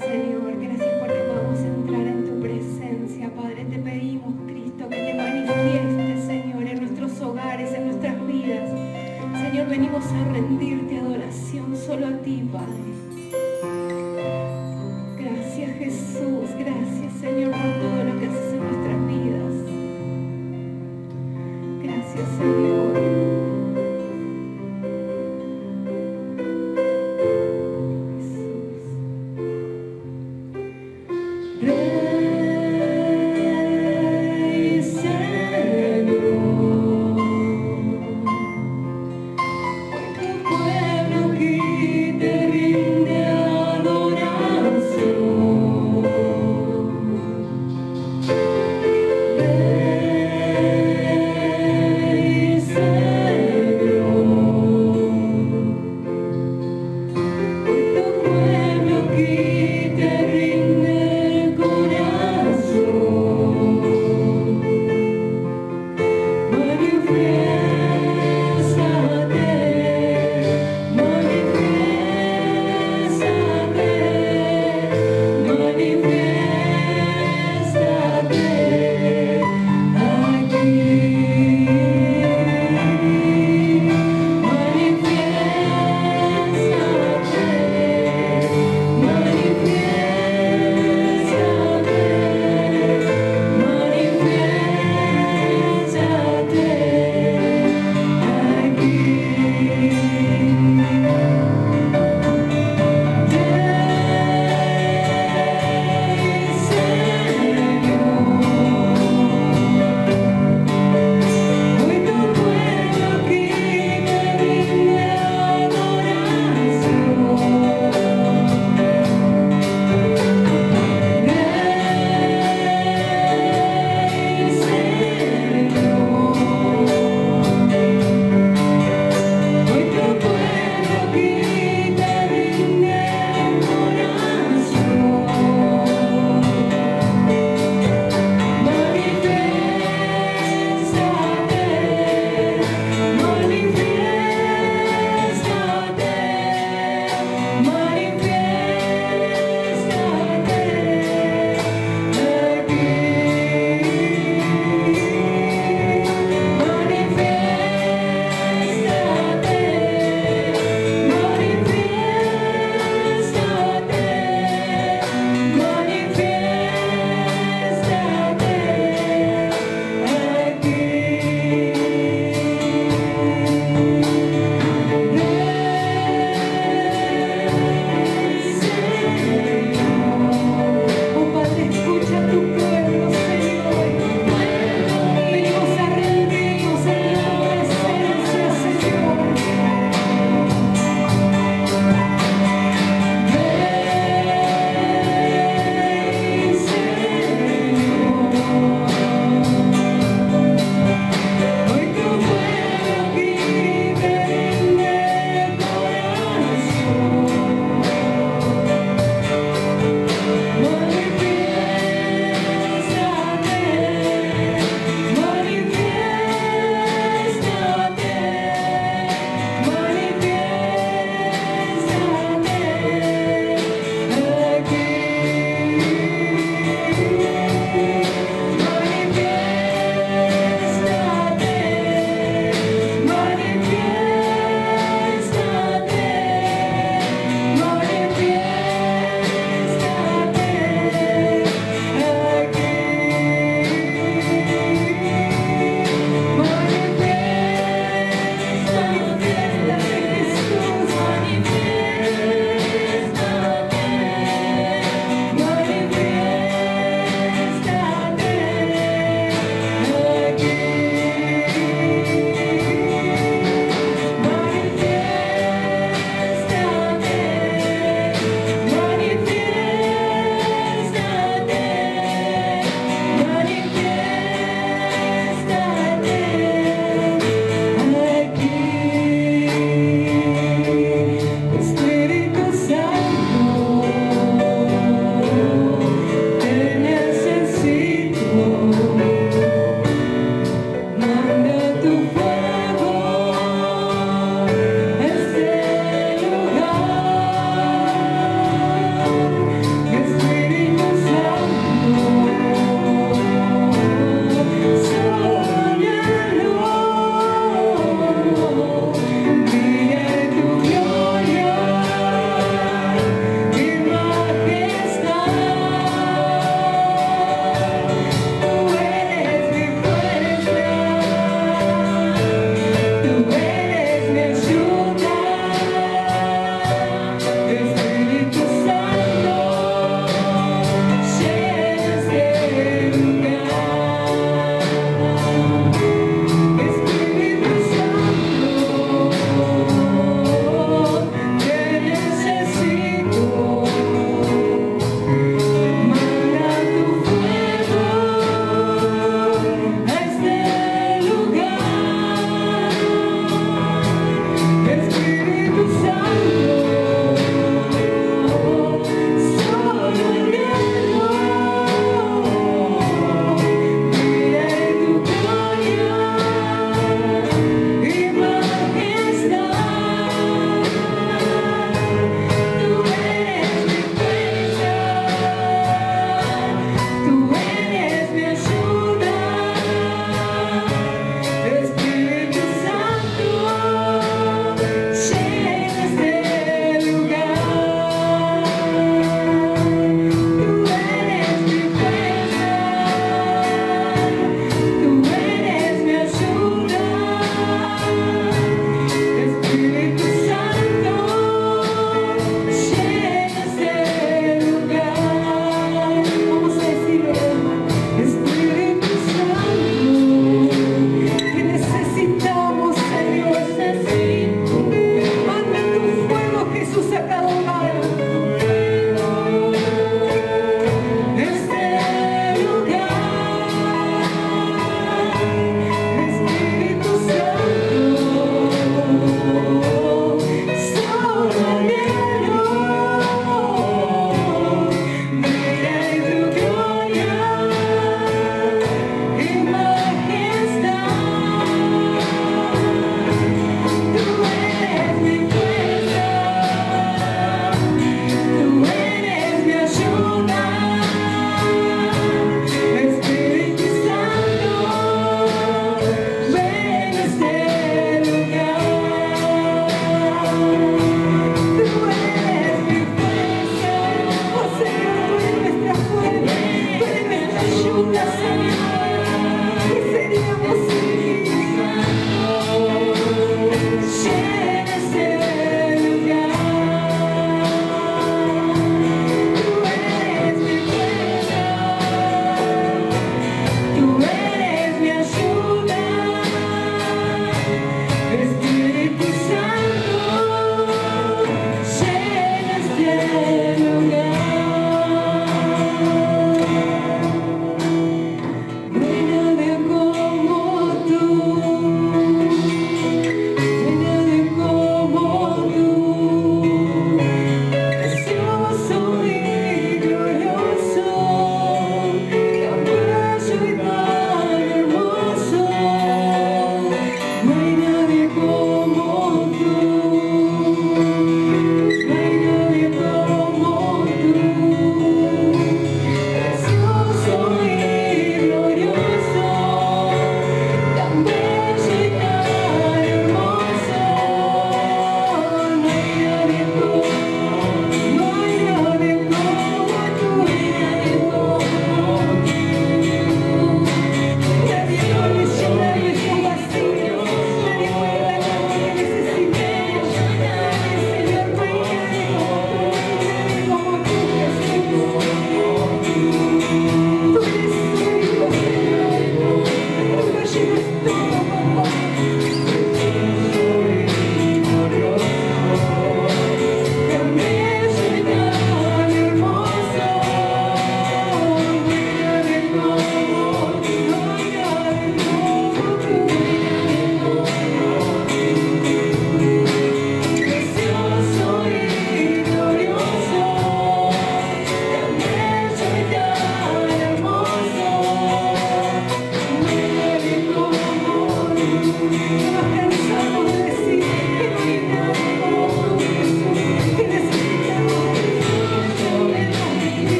Señor, gracias porque podemos entrar en tu presencia, Padre. Te pedimos, Cristo, que te manifiestes, Señor, en nuestros hogares, en nuestras vidas. Señor, venimos a rendirte adoración solo a ti, Padre. Gracias, Jesús. Gracias, Señor, por todo lo que haces en nuestras vidas. Gracias, Señor. Rey, Señor, hoy tu pueblo aquí te rinde.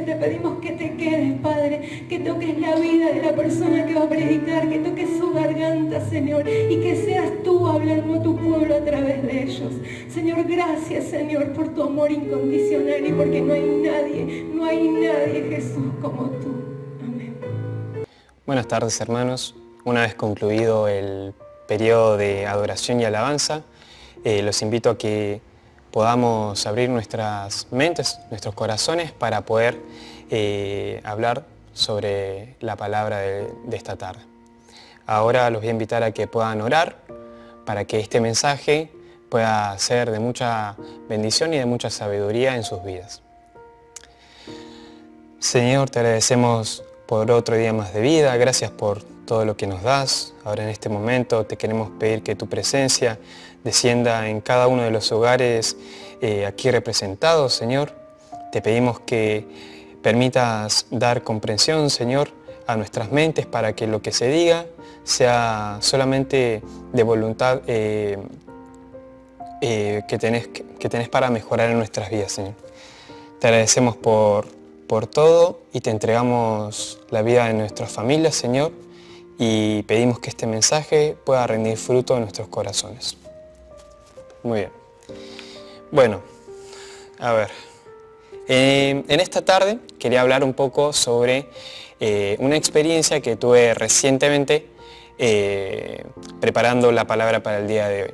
te pedimos que te quedes, Padre, que toques la vida de la persona que va a predicar, que toques su garganta, Señor, y que seas tú hablando a tu pueblo a través de ellos. Señor, gracias, Señor, por tu amor incondicional y porque no hay nadie, Jesús, como tú. Amén. Buenas tardes, hermanos. Una vez concluido el periodo de adoración y alabanza, los invito a que podamos abrir nuestras mentes, nuestros corazones para poder hablar sobre la palabra de esta tarde. Ahora los voy a invitar a que puedan orar para que este mensaje pueda ser de mucha bendición y de mucha sabiduría en sus vidas. Señor, te agradecemos por otro día más de vida, gracias por todo lo que nos das. Ahora en este momento te queremos pedir que tu presencia descienda en cada uno de los hogares aquí representados, Señor. Te pedimos que permitas dar comprensión, Señor, a nuestras mentes para que lo que se diga sea solamente de voluntad que tenés para mejorar en nuestras vidas, Señor. Te agradecemos por todo y te entregamos la vida de nuestras familias, Señor, y pedimos que este mensaje pueda rendir fruto en nuestros corazones. Muy bien. Bueno, a ver. En esta tarde quería hablar un poco sobre una experiencia que tuve recientemente preparando la palabra para el día de hoy.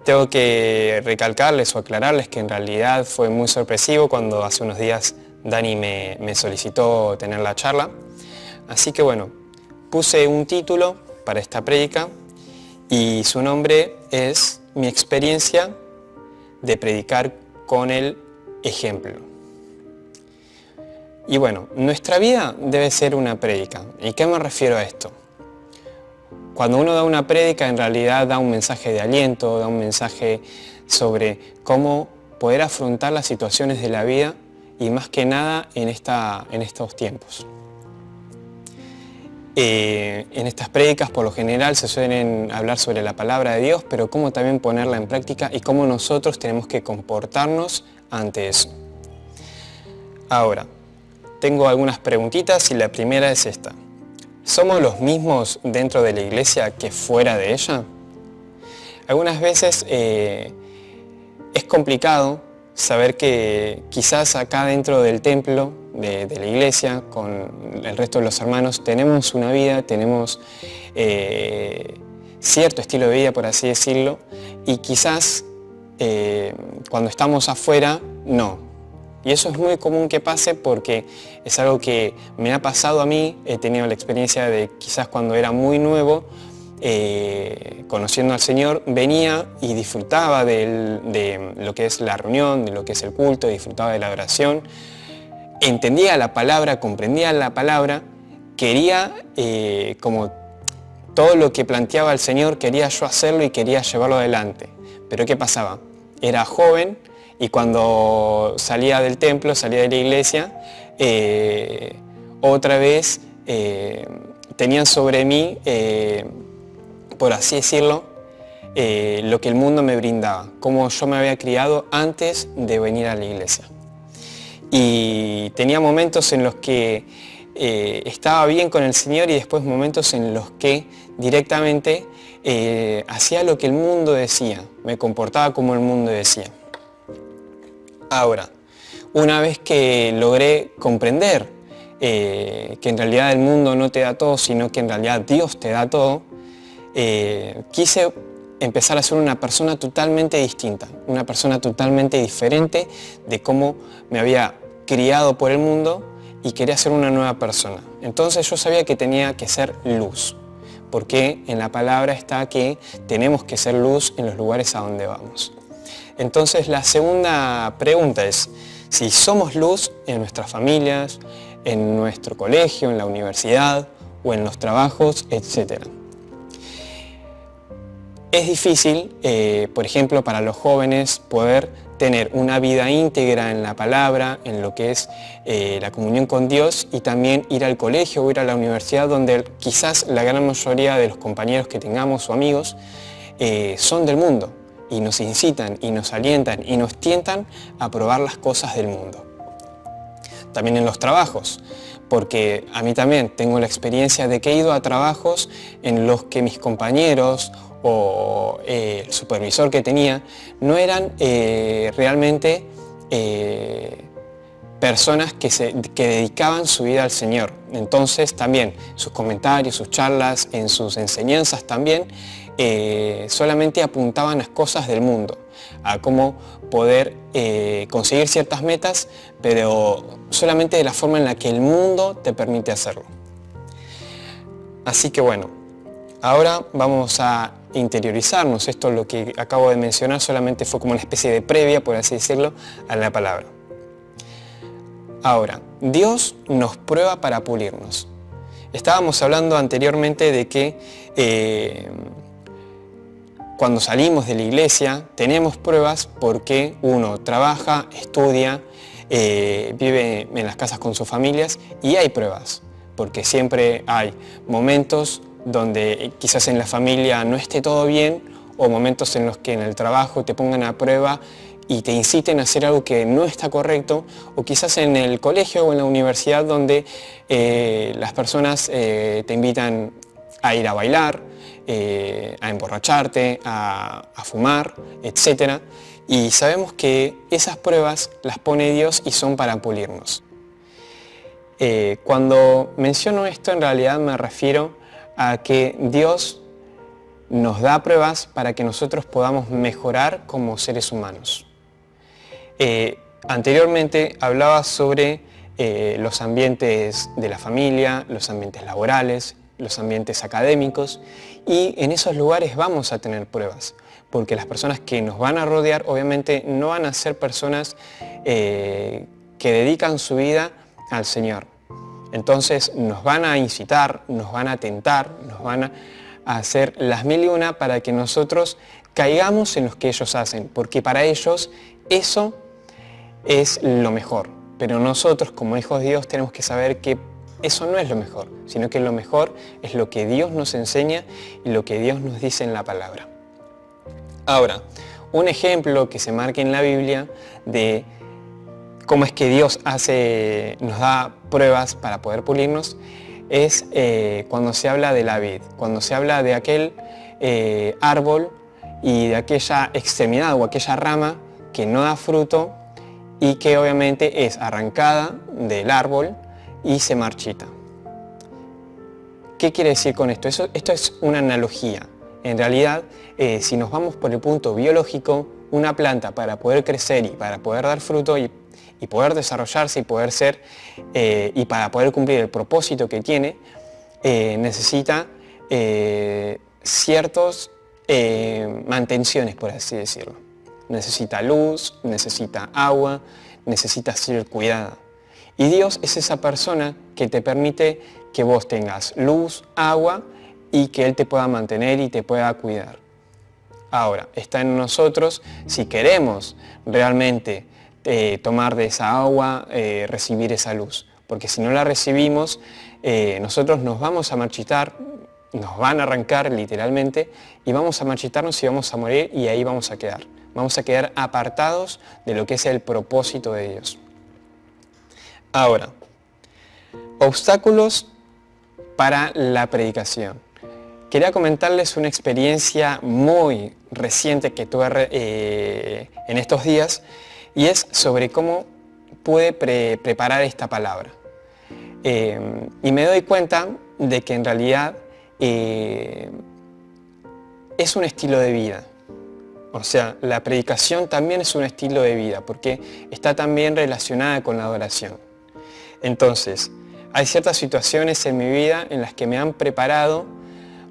Tengo que recalcarles o aclararles que en realidad fue muy sorpresivo cuando hace unos días Dani me solicitó tener la charla. Así que bueno, puse un título para esta prédica y su nombre es Mi experiencia de predicar con el ejemplo. Y bueno, nuestra vida debe ser una prédica. ¿Y qué me refiero a esto? Cuando uno da una prédica, en realidad da un mensaje de aliento, da un mensaje sobre cómo poder afrontar las situaciones de la vida y más que nada en estos tiempos. En estas prédicas por lo general se suelen hablar sobre la palabra de Dios, pero cómo también ponerla en práctica y cómo nosotros tenemos que comportarnos ante eso. Ahora, tengo algunas preguntitas y la primera es esta. ¿Somos los mismos dentro de la iglesia que fuera de ella? Algunas veces es complicado saber que quizás acá dentro del templo, de la iglesia, con el resto de los hermanos, tenemos una vida, tenemos cierto estilo de vida, por así decirlo, y quizás cuando estamos afuera, no. Y eso es muy común que pase porque es algo que me ha pasado a mí. He tenido la experiencia de quizás cuando era muy nuevo, conociendo al Señor, venía y disfrutaba de lo que es la reunión, de lo que es el culto, disfrutaba de la oración, entendía la palabra, comprendía la palabra, quería, como todo lo que planteaba el Señor, quería yo hacerlo y quería llevarlo adelante. Pero ¿qué pasaba? Era joven y cuando salía del templo, salía de la iglesia, otra vez tenían sobre mí, por así decirlo, lo que el mundo me brindaba, cómo yo me había criado antes de venir a la iglesia. Y tenía momentos en los que estaba bien con el Señor y después momentos en los que directamente hacía lo que el mundo decía, me comportaba como el mundo decía. Ahora, una vez que logré comprender que en realidad el mundo no te da todo, sino que en realidad Dios te da todo, quise empezar a ser una persona totalmente distinta, una persona totalmente diferente de cómo me había criado por el mundo y quería ser una nueva persona. Entonces yo sabía que tenía que ser luz, porque en la palabra está que tenemos que ser luz en los lugares a donde vamos. Entonces la segunda pregunta es, si somos luz en nuestras familias, en nuestro colegio, en la universidad o en los trabajos, etc. Es difícil, por ejemplo, para los jóvenes poder tener una vida íntegra en la palabra, en lo que es la comunión con Dios y también ir al colegio o ir a la universidad donde quizás la gran mayoría de los compañeros que tengamos o amigos son del mundo y nos incitan y nos alientan y nos tientan a probar las cosas del mundo. también en los trabajos, porque a mí también tengo la experiencia de que he ido a trabajos en los que mis compañeros o el supervisor que tenía no eran realmente personas que dedicaban su vida al Señor. Entonces también sus comentarios, sus charlas, en sus enseñanzas también solamente apuntaban a cosas del mundo, a cómo poder conseguir ciertas metas, pero solamente de la forma en la que el mundo te permite hacerlo. Así que bueno, ahora vamos a interiorizarnos. Esto, lo que acabo de mencionar, solamente fue como una especie de previa, por así decirlo, a la palabra. Ahora, Dios nos prueba para pulirnos. Estábamos hablando anteriormente de que cuando salimos de la iglesia tenemos pruebas porque uno trabaja, estudia, vive en las casas con sus familias y hay pruebas, porque siempre hay momentos donde quizás en la familia no esté todo bien, o momentos en los que en el trabajo te pongan a prueba y te inciten a hacer algo que no está correcto, o quizás en el colegio o en la universidad donde las personas te invitan a ir a bailar, a emborracharte, a fumar, etc. Y sabemos que esas pruebas las pone Dios y son para pulirnos. Cuando menciono esto, en realidad me refiero a que Dios nos da pruebas para que nosotros podamos mejorar como seres humanos. Anteriormente hablaba sobre los ambientes de la familia, los ambientes laborales, los ambientes académicos, y en esos lugares vamos a tener pruebas, porque las personas que nos van a rodear obviamente no van a ser personas que dedican su vida al Señor. Entonces nos van a incitar, nos van a tentar, nos van a hacer las mil y una para que nosotros caigamos en lo que ellos hacen, porque para ellos eso es lo mejor. Pero nosotros, como hijos de Dios, tenemos que saber que eso no es lo mejor, sino que lo mejor es lo que Dios nos enseña y lo que Dios nos dice en la palabra. Ahora, un ejemplo que se marca en la Biblia de cómo es que Dios nos da pruebas para poder pulirnos es cuando se habla de la vid, cuando se habla de aquel árbol y de aquella extremidad o aquella rama que no da fruto y que obviamente es arrancada del árbol y se marchita. ¿Qué quiere decir con esto? Esto es una analogía. En realidad, si nos vamos por el punto biológico, una planta para poder crecer y para poder dar fruto y poder desarrollarse y poder ser y para poder cumplir el propósito que tiene, necesita ciertas mantenciones, por así decirlo. Necesita luz, necesita agua, necesita ser cuidada. Y Dios es esa persona que te permite que vos tengas luz, agua y que Él te pueda mantener y te pueda cuidar. Ahora, está en nosotros si queremos realmente tomar de esa agua, recibir esa luz. Porque si no la recibimos, nosotros nos vamos a marchitar, nos van a arrancar literalmente y vamos a marchitarnos y vamos a morir y ahí vamos a quedar. Vamos a quedar apartados de lo que es el propósito de Dios. Ahora, obstáculos para la predicación. Quería comentarles una experiencia muy reciente que tuve en estos días, y es sobre cómo pude preparar esta palabra. Y me doy cuenta de que en realidad es un estilo de vida. O sea, la predicación también es un estilo de vida, porque está también relacionada con la adoración. Entonces, hay ciertas situaciones en mi vida en las que me han preparado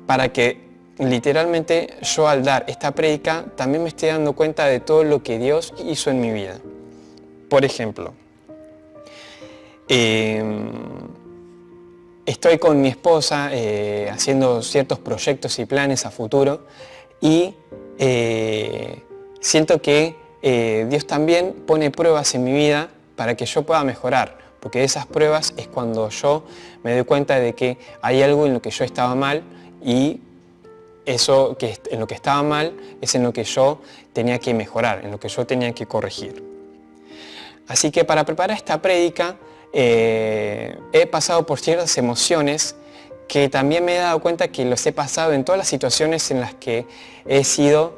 para que literalmente yo, al dar esta prédica, también me esté dando cuenta de todo lo que Dios hizo en mi vida. Por ejemplo, estoy con mi esposa haciendo ciertos proyectos y planes a futuro y siento que Dios también pone pruebas en mi vida para que yo pueda mejorar, porque de esas pruebas es cuando yo me doy cuenta de que hay algo en lo que yo estaba mal, y eso que en lo que estaba mal es en lo que yo tenía que mejorar, en lo que yo tenía que corregir. Así que para preparar esta prédica he pasado por ciertas emociones que también me he dado cuenta que los he pasado en todas las situaciones en las que he sido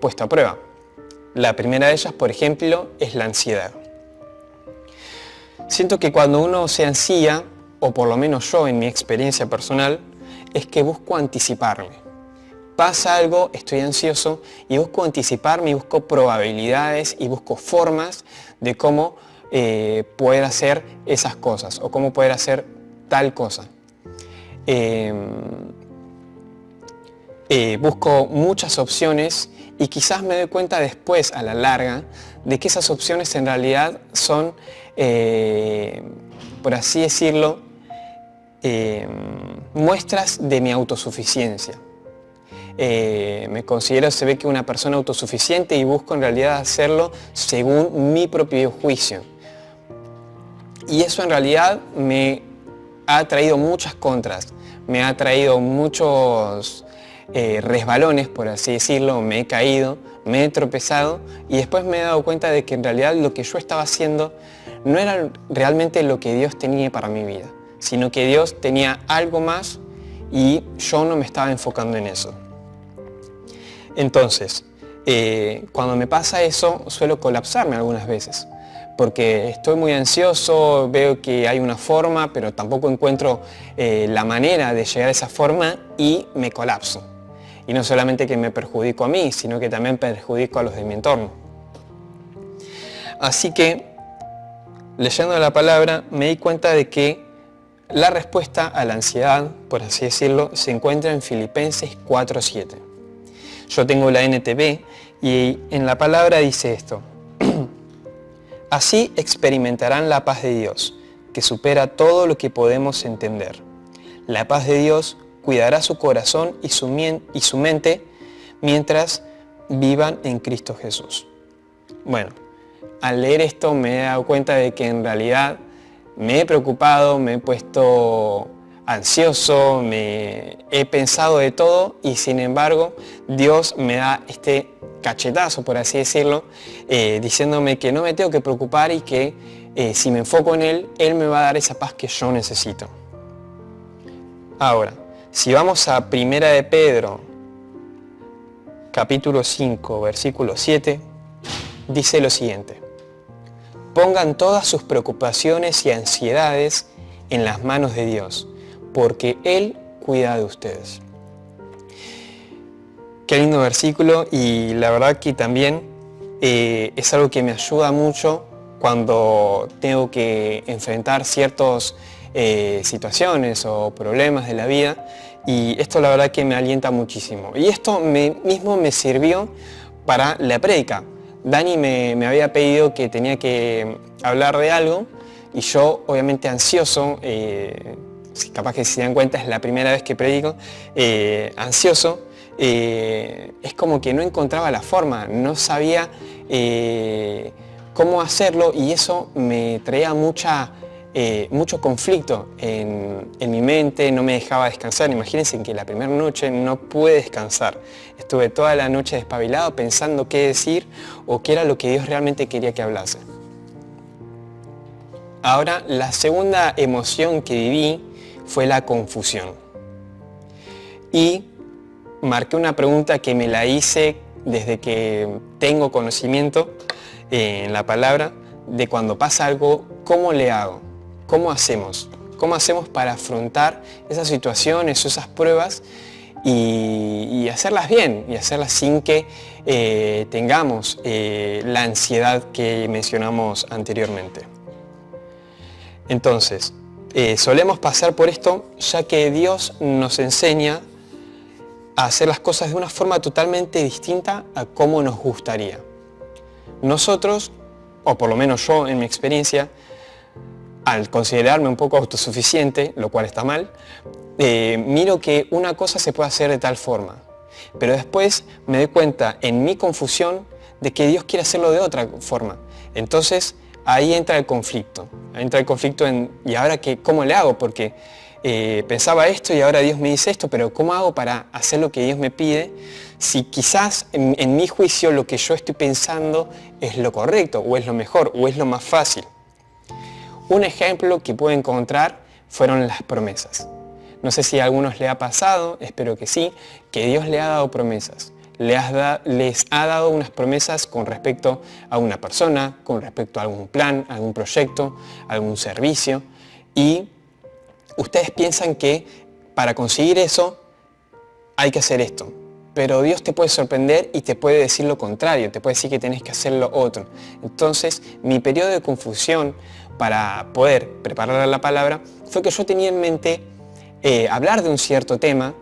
puesto a prueba. La primera de ellas, por ejemplo, es la ansiedad. Siento que cuando uno se ansía, o por lo menos yo en mi experiencia personal, es que busco anticiparme. Pasa algo, estoy ansioso y busco anticiparme y busco probabilidades y busco formas de cómo poder hacer esas cosas o cómo poder hacer tal cosa. Busco muchas opciones y quizás me doy cuenta después, a la larga, de que esas opciones en realidad son, por así decirlo, muestras de mi autosuficiencia. Me considero, se ve que una persona autosuficiente y busco en realidad hacerlo según mi propio juicio. Y eso en realidad me ha traído muchas contras, me ha traído muchos resbalones, por así decirlo, me he caído, me he tropezado y después me he dado cuenta de que en realidad lo que yo estaba haciendo no era realmente lo que Dios tenía para mi vida, sino que Dios tenía algo más y yo no me estaba enfocando en eso. Entonces, cuando me pasa eso, suelo colapsarme algunas veces, porque estoy muy ansioso, veo que hay una forma, pero tampoco encuentro la manera de llegar a esa forma y me colapso. Y no solamente que me perjudico a mí, sino que también perjudico a los de mi entorno. Así que, leyendo la palabra, me di cuenta de que la respuesta a la ansiedad, por así decirlo, se encuentra en Filipenses 4:7. Yo tengo la NTV y en la palabra dice esto. Así experimentarán la paz de Dios, que supera todo lo que podemos entender. La paz de Dios cuidará su corazón y su mente mientras vivan en Cristo Jesús. Bueno, al leer esto me he dado cuenta de que en realidad me he preocupado, me he puesto ansioso, me he pensado de todo y sin embargo Dios me da este cachetazo, por así decirlo, diciéndome que no me tengo que preocupar y que si me enfoco en Él, Él me va a dar esa paz que yo necesito. Ahora, si vamos a 1 de Pedro, capítulo 5, versículo 7, dice lo siguiente. Pongan todas sus preocupaciones y ansiedades en las manos de Dios, porque Él cuida de ustedes. Qué lindo versículo y la verdad que también es algo que me ayuda mucho cuando tengo que enfrentar ciertas situaciones o problemas de la vida y esto la verdad que me alienta muchísimo. Y esto mismo me sirvió para la prédica. Dani me había pedido que tenía que hablar de algo y yo obviamente ansioso, capaz que si se dan cuenta es la primera vez que predico, ansioso, es como que no encontraba la forma, no sabía cómo hacerlo y eso me traía mucho conflicto en mi mente, no me dejaba descansar. Imagínense que la primera noche no pude descansar. Estuve toda la noche despabilado pensando qué decir o qué era lo que Dios realmente quería que hablase. Ahora, la segunda emoción que viví fue la confusión. Y marqué una pregunta que me la hice desde que tengo conocimiento en la palabra de cuando pasa algo, ¿cómo le hago? ¿Cómo hacemos? ¿Cómo hacemos para afrontar esas situaciones o esas pruebas y hacerlas bien y hacerlas sin que tengamos la ansiedad que mencionamos anteriormente? Entonces, solemos pasar por esto ya que Dios nos enseña a hacer las cosas de una forma totalmente distinta a cómo nos gustaría. Nosotros, o por lo menos yo en mi experiencia, al considerarme un poco autosuficiente, lo cual está mal, miro que una cosa se puede hacer de tal forma, pero después me doy cuenta en mi confusión de que Dios quiere hacerlo de otra forma. Entonces ahí entra el conflicto, ¿y ahora qué, cómo le hago? Porque pensaba esto y ahora Dios me dice esto, pero ¿cómo hago para hacer lo que Dios me pide? Si quizás en mi juicio lo que yo estoy pensando es lo correcto, o es lo mejor, o es lo más fácil. Un ejemplo que pude encontrar fueron las promesas. No sé si a algunos les ha pasado, espero que sí, que Dios le ha dado promesas. Les ha dado unas promesas con respecto a una persona, con respecto a algún plan, algún proyecto, algún servicio. Y ustedes piensan que para conseguir eso hay que hacer esto. Pero Dios te puede sorprender y te puede decir lo contrario, te puede decir que tenés que hacer lo otro. Entonces, mi periodo de confusión para poder preparar la palabra fue que yo tenía en mente hablar de un cierto tema,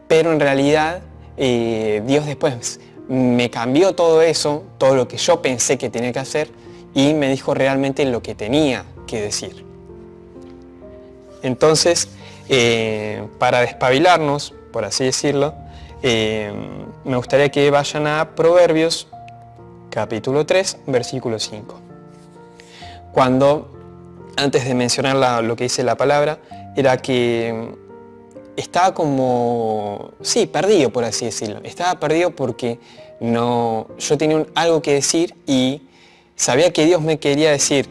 pero en realidad Dios después me cambió todo eso, todo lo que yo pensé que tenía que hacer, y me dijo realmente lo que tenía que decir. Entonces, para despabilarnos, por así decirlo, me gustaría que vayan a Proverbios, capítulo 3, versículo 5. Cuando, antes de mencionar lo que dice la palabra, era que estaba como, sí, perdido, por así decirlo. Estaba perdido porque yo tenía algo que decir y sabía que Dios me quería decir,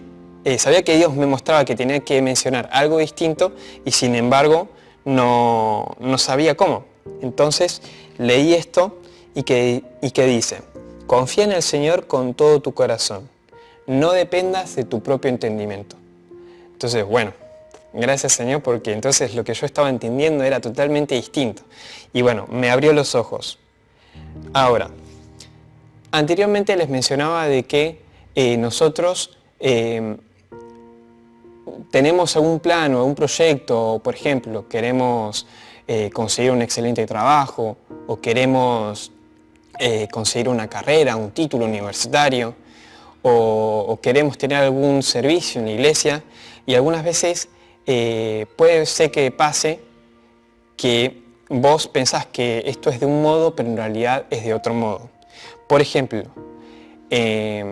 sabía que Dios me mostraba que tenía que mencionar algo distinto y sin embargo no sabía cómo. Entonces leí esto y que dice: confía en el Señor con todo tu corazón, no dependas de tu propio entendimiento. Entonces, bueno, gracias Señor, porque entonces lo que yo estaba entendiendo era totalmente distinto. Y bueno, me abrió los ojos. Ahora, anteriormente les mencionaba de que nosotros tenemos algún plan o algún proyecto, por ejemplo, queremos conseguir un excelente trabajo o queremos conseguir una carrera, un título universitario o queremos tener algún servicio en la iglesia, y algunas veces puede ser que pase que vos pensás que esto es de un modo, pero en realidad es de otro modo. Por ejemplo, es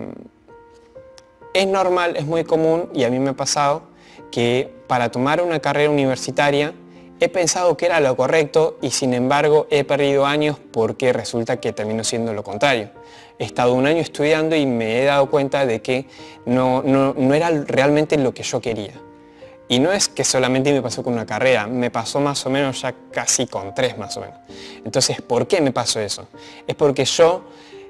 normal, es muy común, y a mí me ha pasado, que para tomar una carrera universitaria he pensado que era lo correcto y sin embargo he perdido años porque resulta que terminó siendo lo contrario. He estado un año estudiando y me he dado cuenta de que no era realmente lo que yo quería. Y no es que solamente me pasó con una carrera, me pasó más o menos ya casi con 3 más o menos. Entonces, ¿por qué me pasó eso? Es porque yo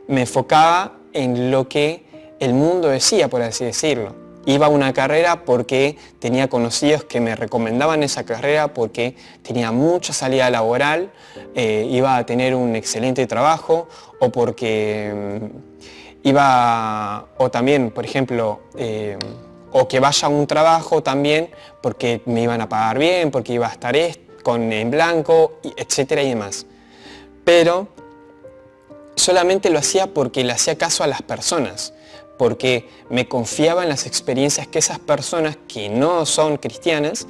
me enfocaba en lo que el mundo decía, por así decirlo. Iba a una carrera porque tenía conocidos que me recomendaban esa carrera, porque tenía mucha salida laboral, iba a tener un excelente trabajo, o porque o también, por ejemplo, o que vaya a un trabajo también porque me iban a pagar bien, porque iba a estar en blanco, etcétera y demás. Pero solamente lo hacía porque le hacía caso a las personas, porque me confiaba en las experiencias que esas personas que no son cristianas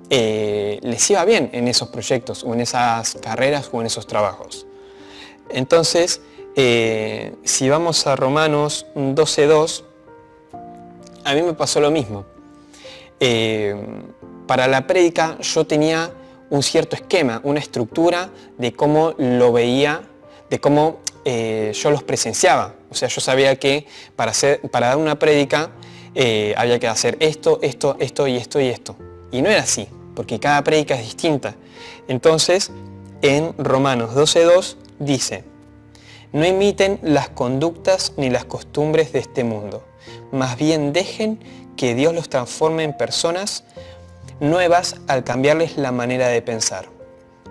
les iba bien en esos proyectos o en esas carreras o en esos trabajos. Entonces, si vamos a Romanos 12:2, a mí me pasó lo mismo. Para la prédica yo tenía un cierto esquema, una estructura de cómo lo veía, de cómo yo los presenciaba. O sea, yo sabía que para dar una prédica había que hacer esto y esto. Y no era así, porque cada prédica es distinta. Entonces, en Romanos 12:2 dice: no imiten las conductas ni las costumbres de este mundo, más bien dejen que Dios los transforme en personas nuevas al cambiarles la manera de pensar.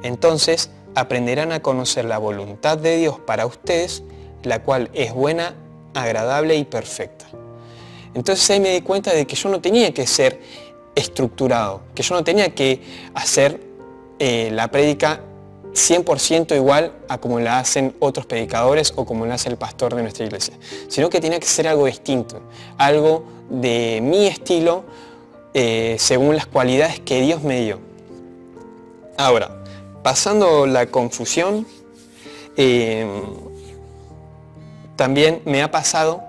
Entonces aprenderán a conocer la voluntad de Dios para ustedes, la cual es buena, agradable y perfecta. Entonces ahí me di cuenta de que yo no tenía que ser estructurado, que yo no tenía que hacer la prédica 100% igual a como la hacen otros predicadores o como la hace el pastor de nuestra iglesia, sino que tenía que ser algo distinto, algo de mi estilo, según las cualidades que Dios me dio. Ahora, pasando la confusión, también me ha pasado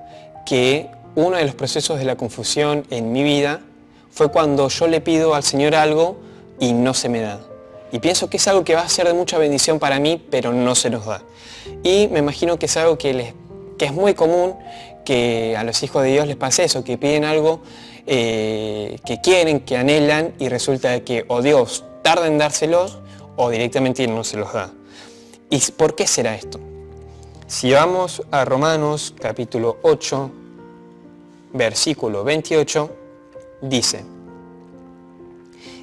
que uno de los procesos de la confusión en mi vida fue cuando yo le pido al Señor algo y no se me da. Y pienso que es algo que va a ser de mucha bendición para mí, pero no se nos da. Y me imagino que es algo que es muy común, que a los hijos de Dios les pasa eso, que piden algo que quieren, que anhelan, y resulta que o Dios tarda en dárselos o directamente no se los da. ¿Y por qué será esto? Si vamos a Romanos capítulo 8, versículo 28, dice: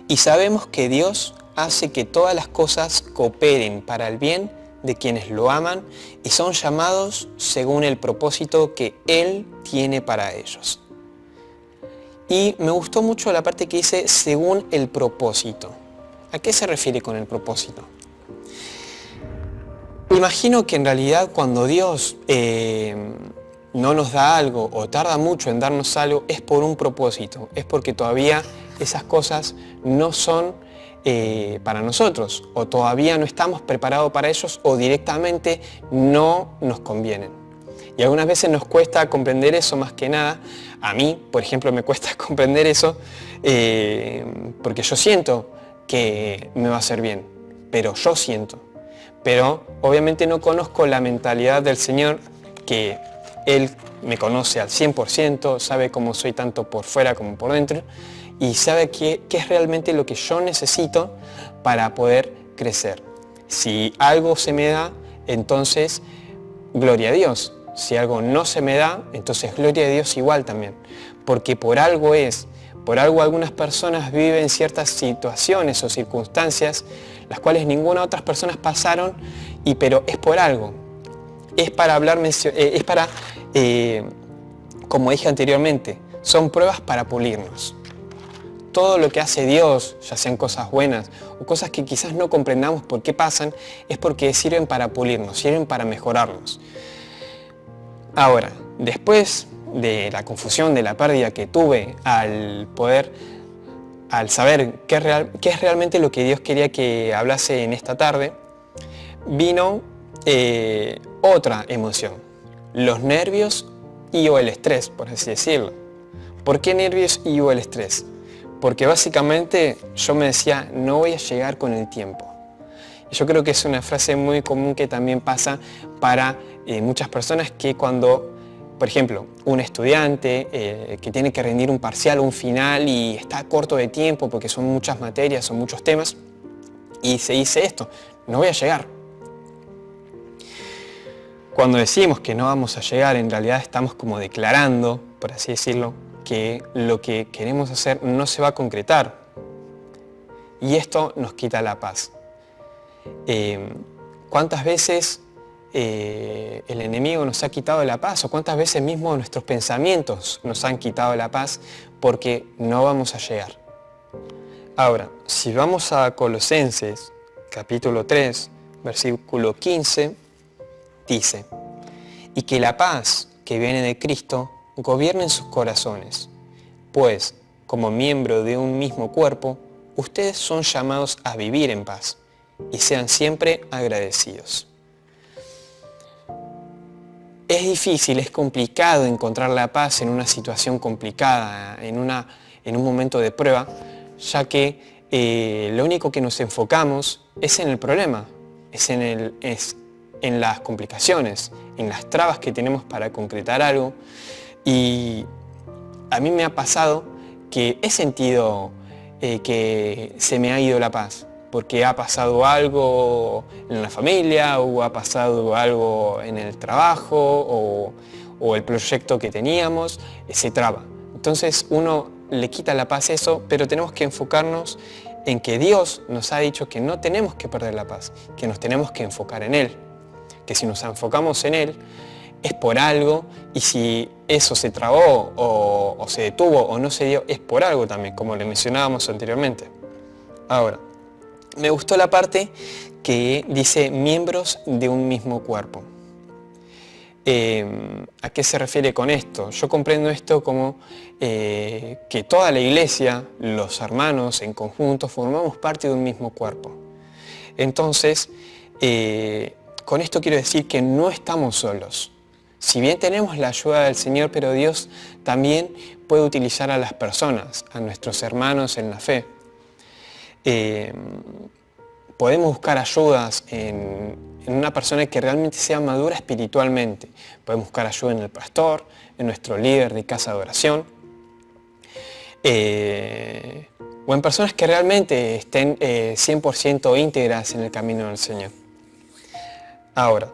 y sabemos que Dios hace que todas las cosas cooperen para el bien de quienes lo aman y son llamados según el propósito que Él tiene para ellos. Y me gustó mucho la parte que dice según el propósito. ¿A qué se refiere con el propósito? Imagino que en realidad cuando Dios no nos da algo o tarda mucho en darnos algo, es por un propósito, es porque todavía esas cosas no son para nosotros, o todavía no estamos preparados para ellos, o directamente no nos convienen. Y algunas veces nos cuesta comprender eso, más que nada. A mí, por ejemplo, me cuesta comprender eso porque yo siento que me va a hacer bien, pero yo siento. Pero obviamente no conozco la mentalidad del Señor, que Él me conoce al 100%, sabe cómo soy tanto por fuera como por dentro, y sabe qué es realmente lo que yo necesito para poder crecer. Si algo se me da, entonces gloria a Dios. Si algo no se me da, entonces gloria a Dios igual también. Porque por algo algunas personas viven ciertas situaciones o circunstancias las cuales ninguna otras personas pasaron, pero es por algo. Es para como dije anteriormente, son pruebas para pulirnos. Todo lo que hace Dios, ya sean cosas buenas o cosas que quizás no comprendamos por qué pasan, es porque sirven para pulirnos, sirven para mejorarnos. Ahora, después de la confusión, de la pérdida que tuve al saber qué es realmente lo que Dios quería que hablase en esta tarde, vino otra emoción, los nervios y o el estrés, por así decirlo. ¿Por qué nervios y o el estrés? Porque básicamente yo me decía, no voy a llegar con el tiempo. Y yo creo que es una frase muy común que también pasa para muchas personas, que cuando, por ejemplo, un estudiante que tiene que rendir un parcial o un final y está corto de tiempo porque son muchas materias, son muchos temas, y se dice esto, no voy a llegar. Cuando decimos que no vamos a llegar, en realidad estamos como declarando, por así decirlo, que lo que queremos hacer no se va a concretar. Y esto nos quita la paz. ¿Cuántas veces el enemigo nos ha quitado la paz? ¿O cuántas veces mismo nuestros pensamientos nos han quitado la paz porque no vamos a llegar? Ahora, si vamos a Colosenses, capítulo 3, versículo 15, dice: y que la paz que viene de Cristo gobierne en sus corazones, pues, como miembro de un mismo cuerpo, ustedes son llamados a vivir en paz y sean siempre agradecidos. Es difícil, es complicado encontrar la paz en una situación complicada, en un momento de prueba, ya que lo único que nos enfocamos es en el problema, es en las complicaciones, en las trabas que tenemos para concretar algo. Y a mí me ha pasado que he sentido que se me ha ido la paz, porque ha pasado algo en la familia, o ha pasado algo en el trabajo, o el proyecto que teníamos se traba. Entonces uno le quita la paz a eso, pero tenemos que enfocarnos en que Dios nos ha dicho que no tenemos que perder la paz, que nos tenemos que enfocar en Él, que si nos enfocamos en Él es por algo, y si eso se trabó o se detuvo o no se dio, es por algo también, como le mencionábamos anteriormente. Ahora, me gustó la parte que dice miembros de un mismo cuerpo. ¿A qué se refiere con esto? Yo comprendo esto como que toda la iglesia, los hermanos en conjunto, formamos parte de un mismo cuerpo. Entonces, con esto quiero decir que no estamos solos. Si bien tenemos la ayuda del Señor, pero Dios también puede utilizar a las personas, a nuestros hermanos en la fe. podemos buscar ayudas en una persona que realmente sea madura espiritualmente. Podemos buscar ayuda en el pastor, en nuestro líder de casa de oración, o en personas que realmente estén 100% íntegras en el camino del Señor. Ahora,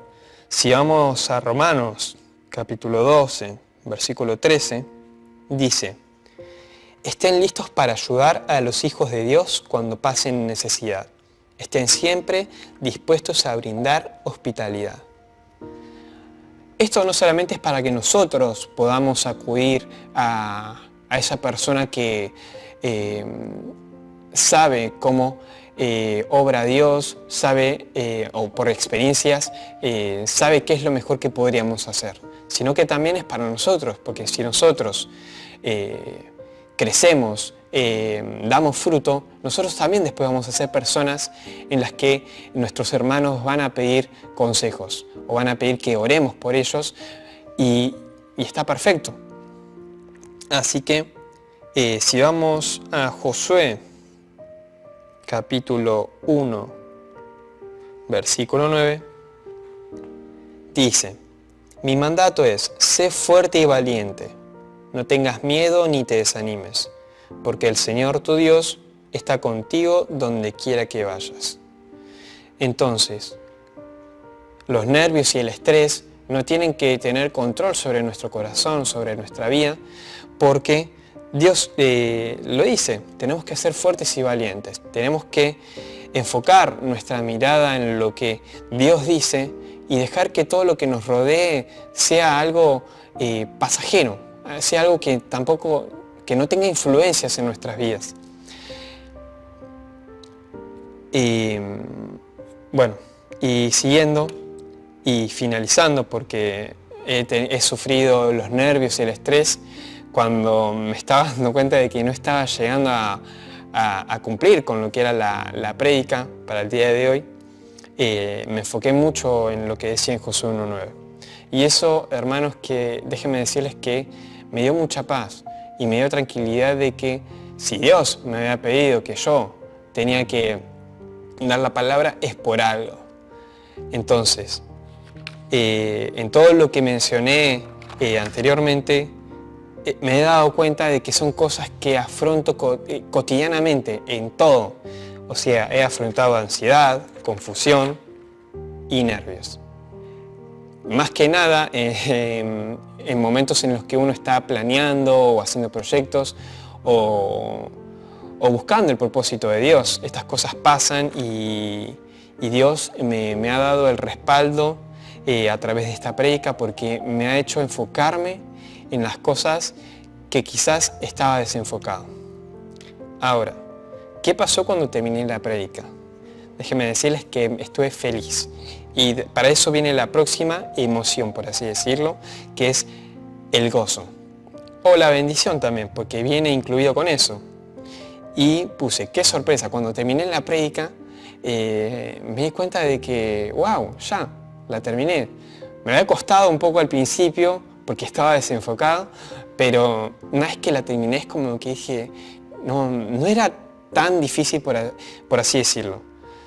si vamos a Romanos capítulo 12, versículo 13, dice: estén listos para ayudar a los hijos de Dios cuando pasen necesidad. Estén siempre dispuestos a brindar hospitalidad. Esto no solamente es para que nosotros podamos acudir a esa persona que sabe cómo obra Dios, sabe, o por experiencias, sabe qué es lo mejor que podríamos hacer, sino que también es para nosotros, porque si nosotros crecemos, damos fruto, nosotros también después vamos a ser personas en las que nuestros hermanos van a pedir consejos o van a pedir que oremos por ellos y está perfecto. Así que si vamos a Josué capítulo 1 versículo 9, dice: mi mandato es: sé fuerte y valiente, no tengas miedo ni te desanimes, porque el Señor tu Dios está contigo donde quiera que vayas. Entonces, los nervios y el estrés no tienen que tener control sobre nuestro corazón, sobre nuestra vida, porque Dios lo dice, tenemos que ser fuertes y valientes, tenemos que enfocar nuestra mirada en lo que Dios dice y dejar que todo lo que nos rodee sea algo pasajero, sea algo que tampoco, que no tenga influencias en nuestras vidas. Y bueno, y siguiendo y finalizando, porque he sufrido los nervios y el estrés cuando me estaba dando cuenta de que no estaba llegando a cumplir con lo que era la prédica para el día de hoy. Me enfoqué mucho en lo que decía en Josué 1:9. Y eso, hermanos, que déjenme decirles que me dio mucha paz y me dio tranquilidad de que si Dios me había pedido que yo tenía que dar la palabra, es por algo. Entonces, en todo lo que mencioné anteriormente, me he dado cuenta de que son cosas que afronto cotidianamente en todo. O sea, he afrontado ansiedad, confusión y nervios. Más que nada en momentos en los que uno está planeando o haciendo proyectos o buscando el propósito de Dios. Estas cosas pasan y Dios me ha dado el respaldo a través de esta prédica, porque me ha hecho enfocarme en las cosas que quizás estaba desenfocado. Ahora, ¿qué pasó cuando terminé la prédica? Déjenme decirles que estuve feliz. Y para eso viene la próxima emoción, por así decirlo, que es el gozo. O la bendición también, porque viene incluido con eso. Y puse, qué sorpresa, cuando terminé la prédica, me di cuenta de que, wow, ya, la terminé. Me había costado un poco al principio, porque estaba desenfocado, pero una vez que la terminé es como que dije, no era tan difícil por así decirlo.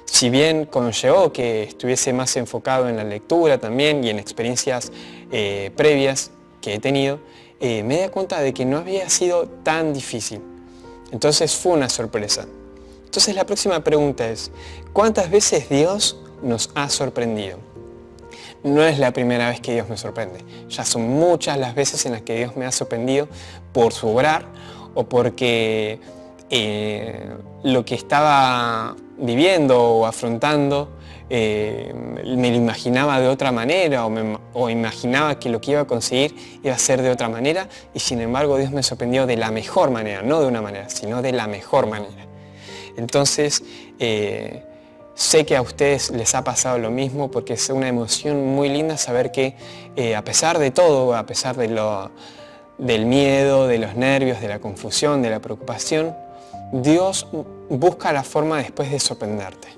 Si bien conllevó que estuviese más enfocado en la lectura también y en experiencias previas que he tenido, me di cuenta de que no había sido tan difícil. Entonces fue una sorpresa. Entonces la próxima pregunta es, ¿cuántas veces Dios nos ha sorprendido? No es la primera vez que Dios me sorprende. Ya son muchas las veces en las que Dios me ha sorprendido por su obrar o porque lo que estaba viviendo o afrontando me lo imaginaba de otra manera o imaginaba que lo que iba a conseguir iba a ser de otra manera, y sin embargo Dios me sorprendió de la mejor manera, no de una manera, sino de la mejor manera. Entonces, sé que a ustedes les ha pasado lo mismo, porque es una emoción muy linda saber que a pesar de todo, a pesar del miedo, de los nervios, de la confusión, de la preocupación, Dios busca la forma después de sorprenderte.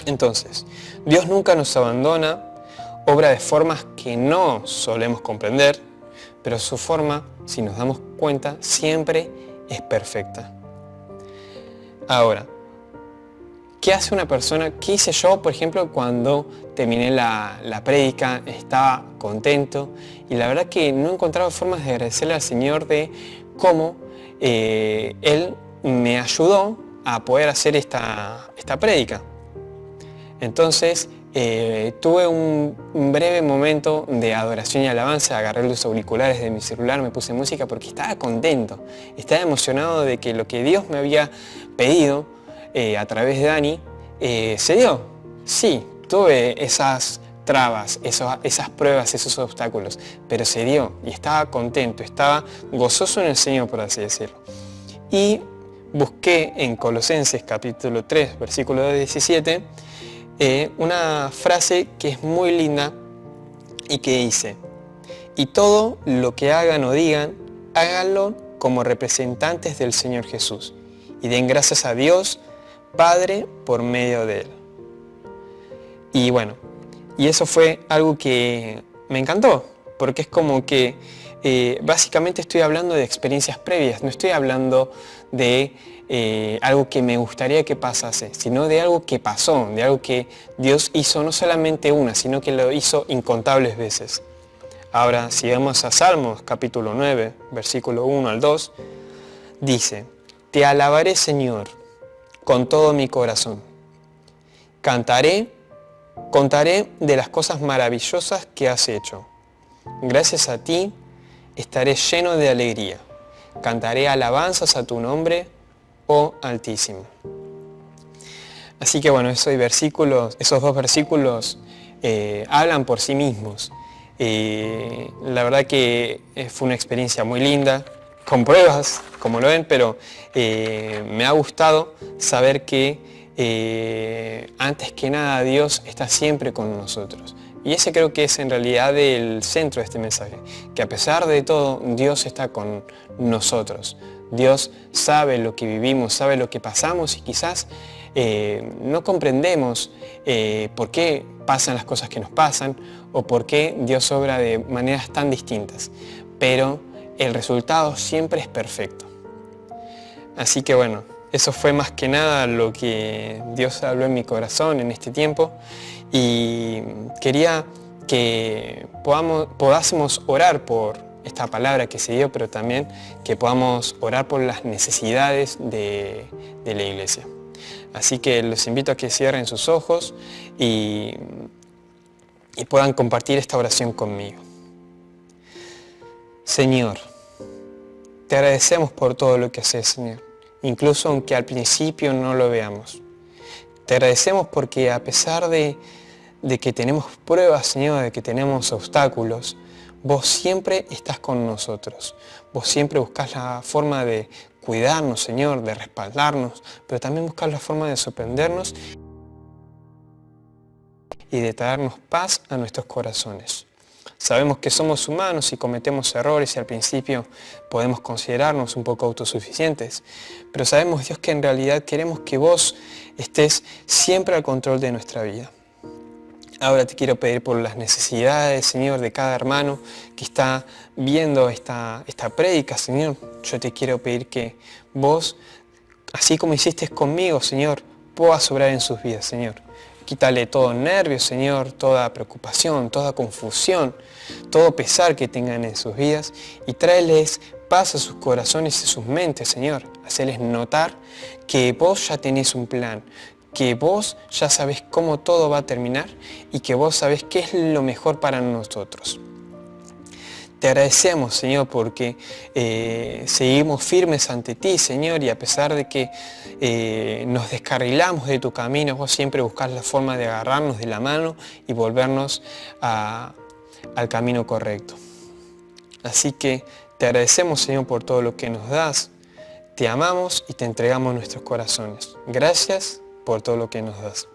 Entonces, Dios nunca nos abandona, obra de formas que no solemos comprender, pero su forma, si nos damos cuenta, siempre es perfecta. Ahora, ¿Qué hace una persona? ¿Qué hice yo, por ejemplo, cuando terminé la prédica? Estaba contento y la verdad que no encontraba formas de agradecerle al Señor de cómo Él me ayudó a poder hacer esta prédica. Entonces tuve un breve momento de adoración y alabanza, agarré los auriculares de mi celular, me puse música porque estaba contento, estaba emocionado de que lo que Dios me había pedido a través de Dani se dio. Sí, tuve esas trabas, esas pruebas, esos obstáculos, pero se dio y estaba contento, estaba gozoso en el Señor, por así decirlo. Y busqué en Colosenses capítulo 3, versículo 17, una frase que es muy linda y que dice: y todo lo que hagan o digan, háganlo como representantes del Señor Jesús y den gracias a Dios Padre por medio de Él. Y bueno, y eso fue algo que me encantó, porque es como que básicamente estoy hablando de experiencias previas, no estoy hablando de algo que me gustaría que pasase, sino de algo que pasó, de algo que Dios hizo no solamente una, sino que lo hizo incontables veces. Ahora, si vamos a Salmos capítulo 9, versículo 1 al 2, dice: te alabaré, Señor, con todo mi corazón. Contaré de las cosas maravillosas que has hecho. Gracias a ti estaré lleno de alegría. Cantaré alabanzas a tu nombre, oh Altísimo. Así que bueno, esos dos versículos hablan por sí mismos. La verdad que fue una experiencia muy linda, con pruebas, como lo ven, pero me ha gustado saber que antes que nada Dios está siempre con nosotros. Y ese creo que es en realidad el centro de este mensaje, que a pesar de todo Dios está con nosotros. Dios sabe lo que vivimos, sabe lo que pasamos y quizás no comprendemos por qué pasan las cosas que nos pasan o por qué Dios obra de maneras tan distintas. Pero el resultado siempre es perfecto. Así que bueno, eso fue más que nada lo que Dios habló en mi corazón en este tiempo. Y quería que podásemos orar por esta palabra que se dio, pero también que podamos orar por las necesidades de la iglesia. Así que los invito a que cierren sus ojos y puedan compartir esta oración conmigo. Señor, te agradecemos por todo lo que haces, Señor, incluso aunque al principio no lo veamos. Te agradecemos porque a pesar de que tenemos pruebas, Señor, de que tenemos obstáculos, vos siempre estás con nosotros. Vos siempre buscás la forma de cuidarnos, Señor, de respaldarnos, pero también buscás la forma de sorprendernos y de traernos paz a nuestros corazones. Sabemos que somos humanos y cometemos errores y al principio podemos considerarnos un poco autosuficientes, pero sabemos, Dios, que en realidad queremos que vos estés siempre al control de nuestra vida. Ahora te quiero pedir por las necesidades, Señor, de cada hermano que está viendo esta prédica, Señor. Yo te quiero pedir que vos, así como hiciste conmigo, Señor, puedas obrar en sus vidas, Señor. Quítale todo nervio, Señor, toda preocupación, toda confusión, todo pesar que tengan en sus vidas y tráeles paz a sus corazones y sus mentes, Señor. Hacerles notar que vos ya tenés un plan, que vos ya sabés cómo todo va a terminar y que vos sabés qué es lo mejor para nosotros. Te agradecemos, Señor, porque seguimos firmes ante ti, Señor, y a pesar de que nos descarrilamos de tu camino, vos siempre buscás la forma de agarrarnos de la mano y volvernos al camino correcto. Así que te agradecemos, Señor, por todo lo que nos das. Te amamos y te entregamos nuestros corazones. Gracias por todo lo que nos das.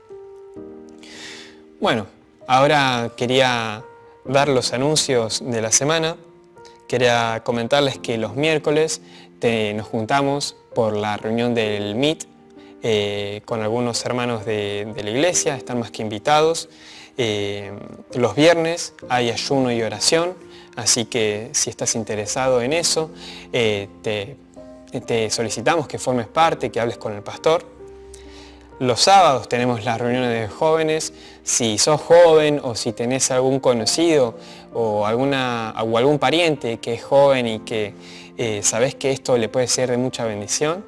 Bueno, ahora quería dar los anuncios de la semana. Quería comentarles que los miércoles nos juntamos por la reunión del Meet con algunos hermanos de la iglesia, están más que invitados. Los viernes hay ayuno y oración, así que si estás interesado en eso, te solicitamos que formes parte, que hables con el pastor. Los sábados tenemos las reuniones de jóvenes. Si sos joven o si tenés algún conocido o algún pariente que es joven y que sabés que esto le puede ser de mucha bendición,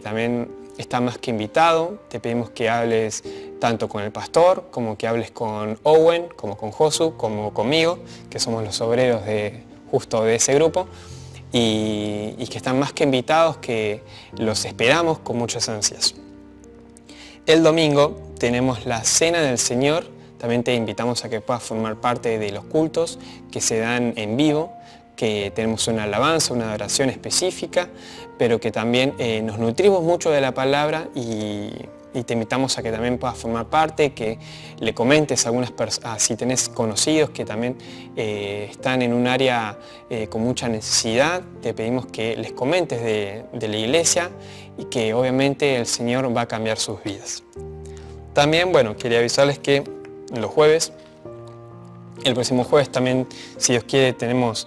también está más que invitado. Te pedimos que hables tanto con el pastor, como que hables con Owen, como con Josu, como conmigo, que somos los obreros justo de ese grupo, y que están más que invitados, que los esperamos con muchas ansias. El domingo tenemos la Cena del Señor. También te invitamos a que puedas formar parte de los cultos que se dan en vivo, que tenemos una alabanza, una adoración específica, pero que también nos nutrimos mucho de la palabra y te invitamos a que también puedas formar parte, que le comentes a algunas personas, si tenés conocidos que también están en un área con mucha necesidad, te pedimos que les comentes de la iglesia y que obviamente el Señor va a cambiar sus vidas. También, bueno, quería avisarles que los jueves, el próximo jueves también, si Dios quiere, tenemos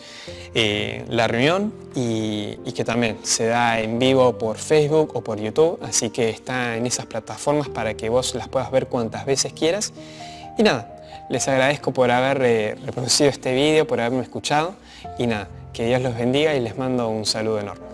la reunión y que también se da en vivo por Facebook o por YouTube, así que está en esas plataformas para que vos las puedas ver cuantas veces quieras. Y nada, les agradezco por haber reproducido este vídeo, por haberme escuchado y nada, que Dios los bendiga y les mando un saludo enorme.